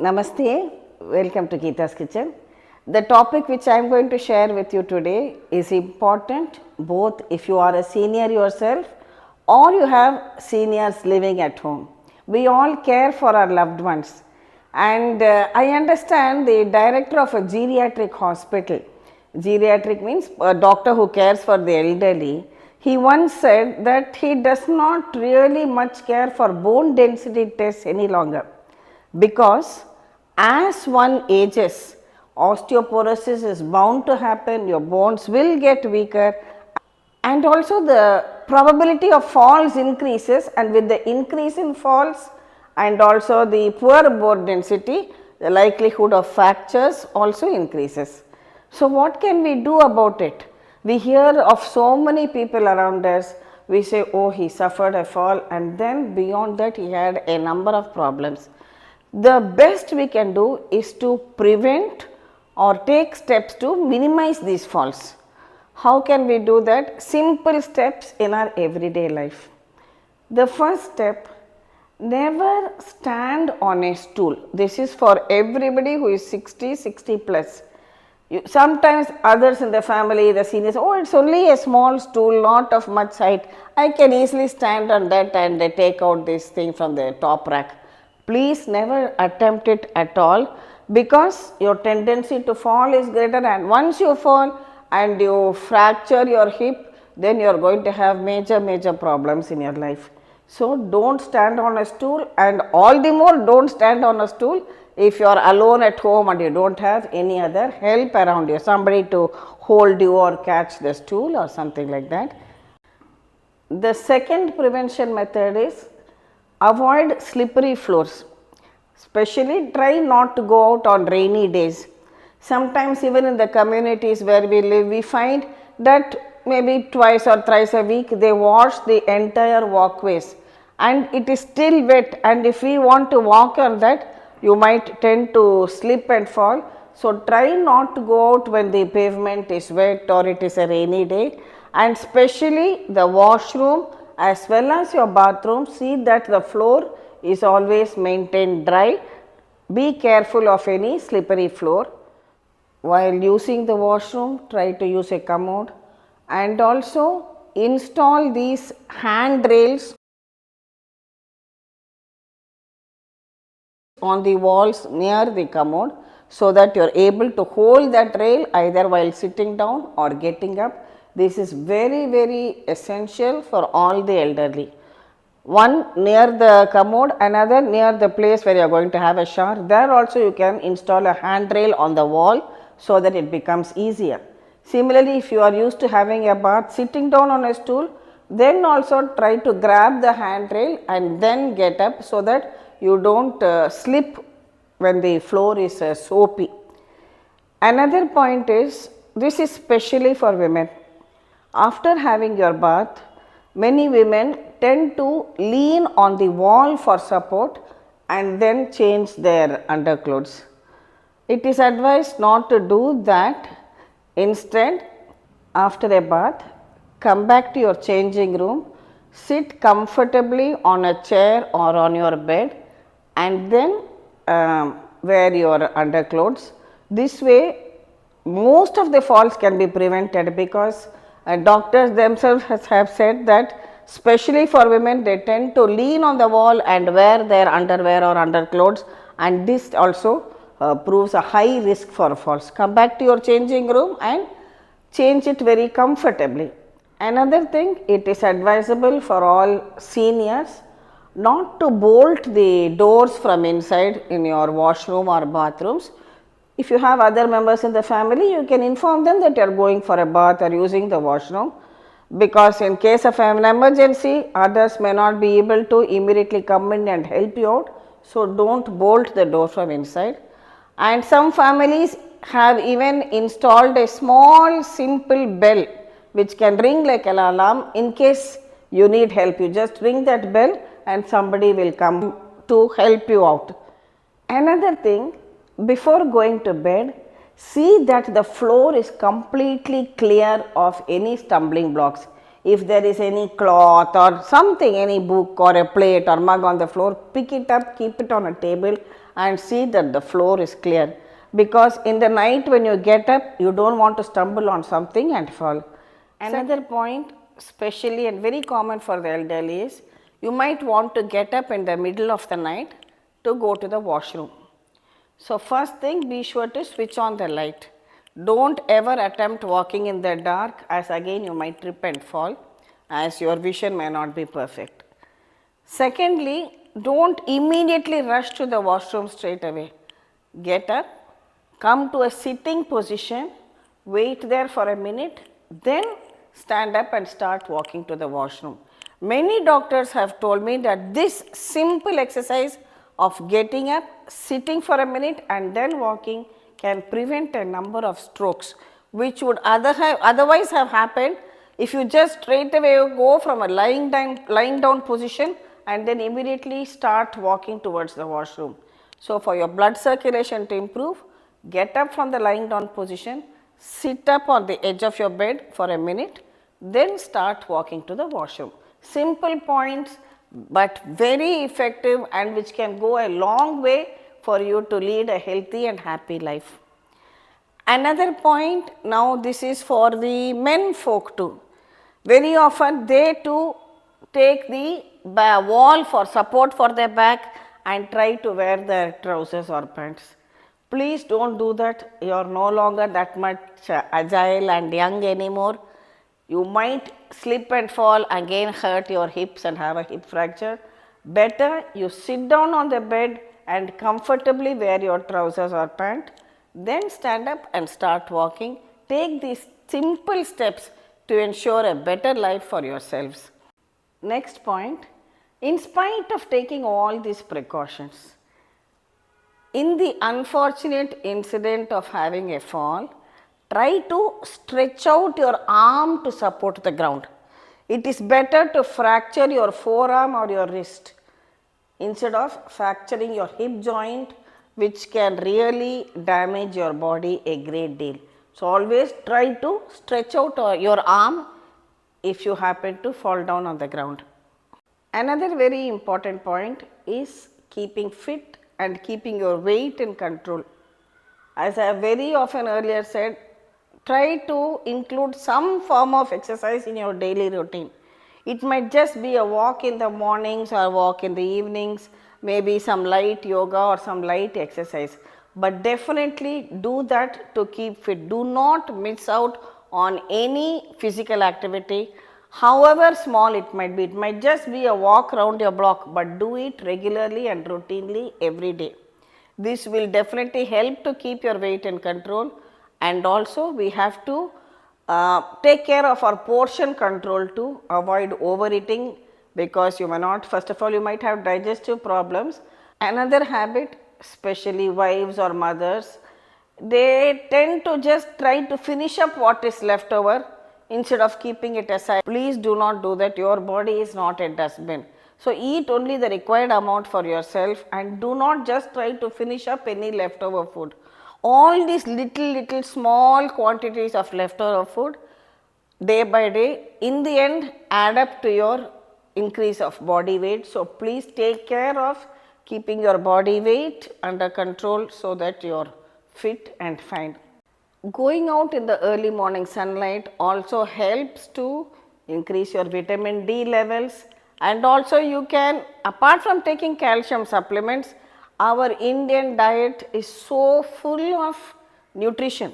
Namaste, welcome to Geeta's Kitchen. The topic which I am going to share with you today is important both if you are a senior yourself or you have seniors living at home. We all care for our loved ones, and I understand the director of a geriatric hospital. Geriatric means a doctor who cares for the elderly. He once said that he does not really much care for bone density tests any longer, because as one ages, osteoporosis is bound to happen, your bones will get weaker, and also the probability of falls increases, and with the increase in falls and also the poor bone density, the likelihood of fractures also increases. So what can we do about it? We hear of so many people around us, we say, oh, he suffered a fall, and then beyond that he had a number of problems. The best we can do is to prevent or take steps to minimize these falls. How can we do that? Simple steps in our everyday life. The first step, never stand on a stool. This is for everybody who is 60 plus. Sometimes others in the family, the seniors, oh, it's only a small stool, not of much height. I can easily stand on that and take out this thing from the top rack. Please never attempt it at all, because your tendency to fall is greater, and once you fall and you fracture your hip, then you are going to have major problems in your life. So don't stand on a stool, and all the more don't stand on a stool if you are alone at home and you don't have any other help around you, somebody to hold you or catch the stool or something like that. The second prevention method is avoid slippery floors. Especially try not to go out on rainy days. Sometimes even in the communities where we live, we find that maybe twice or thrice a week they wash the entire walkways and it is still wet, and if we want to walk on that, you might tend to slip and fall. So try not to go out when the pavement is wet or it is a rainy day, and especially the washroom as well as your bathroom, see that the floor is always maintained dry. Be careful of any slippery floor. While using the washroom, try to use a commode, and also install these handrails on the walls near the commode, so that you are able to hold that rail either while sitting down or getting up. This is very essential for all the elderly. One near the commode, another near the place where you are going to have a shower. There also you can install a handrail on the wall so that it becomes easier. Similarly, if you are used to having a bath sitting down on a stool, then also try to grab the handrail and then get up, so that you don't slip when the floor is soapy. Another point is, this is specially for women. After having your bath, many women tend to lean on the wall for support and then change their underclothes. It is advised not to do that. Instead, after a bath, come back to your changing room, sit comfortably on a chair or on your bed, and then wear your underclothes. This way, most of the falls can be prevented, because doctors themselves have said that especially for women, they tend to lean on the wall and wear their underwear or underclothes, and this also proves a high risk for falls. Come back to your changing room and change it very comfortably. Another thing, it is advisable for all seniors not to bolt the doors from inside in your washroom or bathrooms. If you have other members in the family, you can inform them that you are going for a bath or using the washroom, because in case of an emergency, others may not be able to immediately come in and help you out. So don't bolt the door from inside. And some families have even installed a small simple bell which can ring like an alarm. In case you need help, you just ring that bell and somebody will come to help you out. Another thing, before going to bed, see that the floor is completely clear of any stumbling blocks. If there is any cloth or something, any book or a plate or mug on the floor, pick it up, keep it on a table and see that the floor is clear, because in the night when you get up you don't want to stumble on something and fall. Another point, especially and very common for the elderly, is you might want to get up in the middle of the night to go to the washroom. So first thing, be sure to switch on the light. Don't ever attempt walking in the dark, as again you might trip and fall, as your vision may not be perfect. Secondly, don't immediately rush to the washroom straight away. Get up, come to a sitting position, wait there for a minute, then stand up and start walking to the washroom. Many doctors have told me that this simple exercise of getting up, sitting for a minute and then walking can prevent a number of strokes which would otherwise have happened if you just straight away go from a lying down position and then immediately start walking towards the washroom. So, for your blood circulation to improve, get up from the lying down position, sit up on the edge of your bed for a minute, then start walking to the washroom. Simple points, but very effective and which can go a long way for you to lead a healthy and happy life. Another point, now this is for the men folk too. Very often they too take the wall for support for their back and try to wear their trousers or pants. Please don't do that. You are no longer that much agile and young anymore. You might slip and fall, again hurt your hips and have a hip fracture. Better you sit down on the bed and comfortably wear your trousers or pant, then stand up and start walking. Take these simple steps to ensure a better life for yourselves. Next point, in spite of taking all these precautions, in the unfortunate incident of having a fall, try to stretch out your arm to support the ground. It is better to fracture your forearm or your wrist instead of fracturing your hip joint, which can really damage your body a great deal. So, always try to stretch out your arm if you happen to fall down on the ground. Another very important point is keeping fit and keeping your weight in control. As I have very often earlier said, try to include some form of exercise in your daily routine. It might just be a walk in the mornings or walk in the evenings, maybe some light yoga or some light exercise, but definitely do that to keep fit. Do not miss out on any physical activity, however small it might be. It might just be a walk around your block, but do it regularly and routinely every day. This will definitely help to keep your weight in control, and also we have to take care of our portion control to avoid overeating, because you may not, first of all you might have digestive problems. Another habit, especially wives or mothers, they tend to just try to finish up what is left over instead of keeping it aside. Please do not do that. Your body is not a dustbin. So, eat only the required amount for yourself and do not just try to finish up any leftover food. All these little small quantities of leftover food day by day in the end add up to your increase of body weight. So, please take care of keeping your body weight under control so that you are fit and fine. Going out in the early morning sunlight also helps to increase your vitamin D levels, and also you can, apart from taking calcium supplements, our Indian diet is so full of nutrition.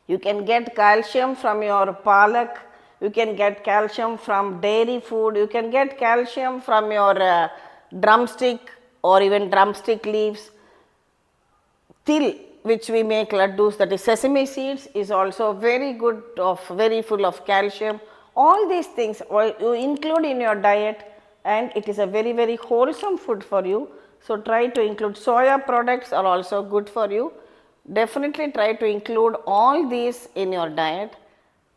You can get calcium from your palak, you can get calcium from dairy food, you can get calcium from your drumstick or even drumstick leaves. Til, which we make laddus, that is sesame seeds, is also very good, very full of calcium. All these things you include in your diet and it is a very wholesome food for you. So, try to include soya products are also good for you. Definitely try to include all these in your diet.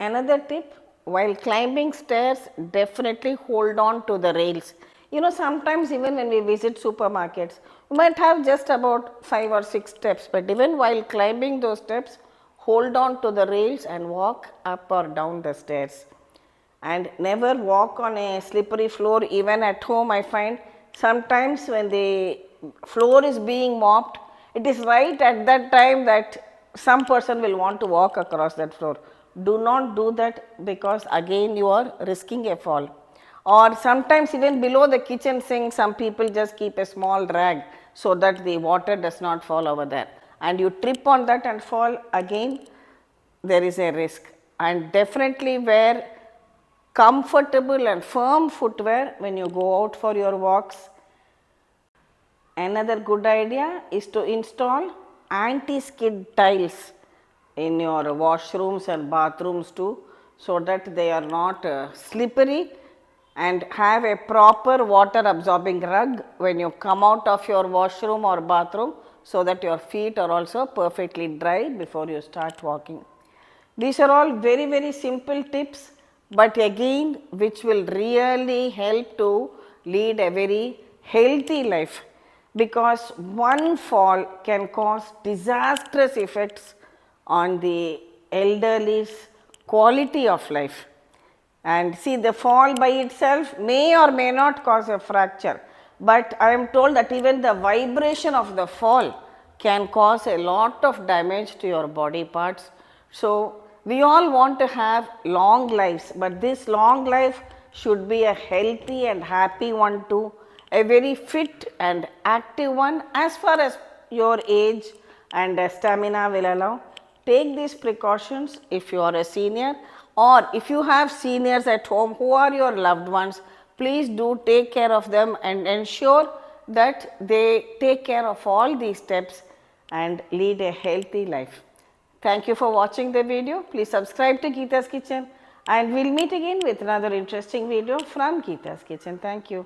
Another tip, while climbing stairs, definitely hold on to the rails. You know, sometimes even when we visit supermarkets, you might have just about 5 or 6 steps, but even while climbing those steps, hold on to the rails and walk up or down the stairs. And never walk on a slippery floor. Even at home I find sometimes when the floor is being mopped, it is right at that time that some person will want to walk across that floor. Do not do that, because again you are risking a fall. Or sometimes even below the kitchen sink, some people just keep a small rag so that the water does not fall over there, and you trip on that and fall, again there is a risk. And definitely wear comfortable and firm footwear when you go out for your walks. Another good idea is to install anti-skid tiles in your washrooms and bathrooms too, so that they are not slippery, and have a proper water absorbing rug when you come out of your washroom or bathroom, so that your feet are also perfectly dry before you start walking. These are all very, very simple tips, but again which will really help to lead a very healthy life, because one fall can cause disastrous effects on the elderly's quality of life. And see, the fall by itself may or may not cause a fracture, but I am told that even the vibration of the fall can cause a lot of damage to your body parts. So, we all want to have long lives, but this long life should be a healthy and happy one too, a very fit and active one as far as your age and stamina will allow. Take these precautions if you are a senior, or if you have seniors at home who are your loved ones, please do take care of them and ensure that they take care of all these steps and lead a healthy life. Thank you for watching the video. Please subscribe to Geeta's Kitchen, and we will meet again with another interesting video from Geeta's Kitchen. Thank you.